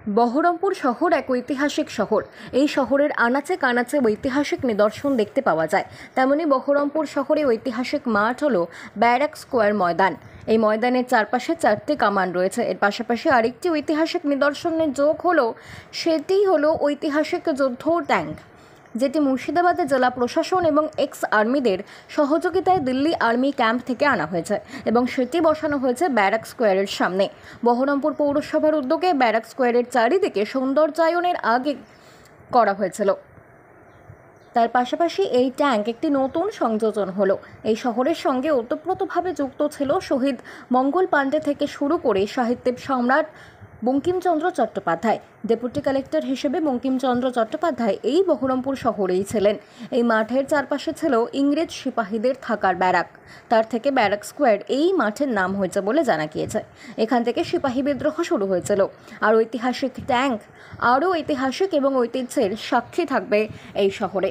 বহরমপুর শহর এক ঐতিহাসিক শহর। এই শহরের আনাচে কানাচে ঐতিহাসিক নিদর্শন দেখতে পাওয়া যায়। তেমনি বহরমপুর শহরে ঐতিহাসিক মাঠ হলো ব্যারাক স্কোয়ার ময়দান। এই ময়দানের চারপাশে 4টি কামান রয়েছে। এর পাশাপাশি আরেকটি ঐতিহাসিক নিদর্শনের যোগ হলো সেটি হলো ঐতিহাসিক যুদ্ধ ট্যাঙ্ক, যেটি মুর্শিদাবাদে জেলা প্রশাসন এবং এক্স আর্মিদের সহযোগিতায় দিল্লি আর্মি ক্যাম্প থেকে আনা হয়েছে এবং সেটি বসানো হয়েছে ব্যারাক স্কোয়ারের সামনে। বহরমপুর পৌরসভার উদ্যোগে ব্যারাক স্কোয়ারের চারিদিকে সৌন্দর্যায়নের আগে করা হয়েছিল। তার পাশাপাশি এই ট্যাঙ্ক একটি নতুন সংযোজন হলো। এই শহরের সঙ্গে ওতপ্রোতভাবে যুক্ত ছিল শহীদ মঙ্গল পাণ্ডে থেকে শুরু করে সাহিত্যের সম্রাট বঙ্কিমচন্দ্র চট্টোপাধ্যায়। ডেপুটি কালেক্টর হিসেবে বঙ্কিমচন্দ্র চট্টোপাধ্যায় এই বহরমপুর শহরেই ছিলেন। এই মাঠের চারপাশে ছিল ইংরেজ সিপাহীদের থাকার ব্যারাক। তার থেকে ব্যারাক স্কোয়ার এই মাঠের নাম হয়েছে বলে জানা গিয়েছে। এখান থেকে সিপাহী বিদ্রোহ শুরু হয়েছিল। আর ঐতিহাসিক ট্যাঙ্ক আরও ঐতিহাসিক এবং ঐতিহ্যের সাক্ষী থাকবে এই শহরে।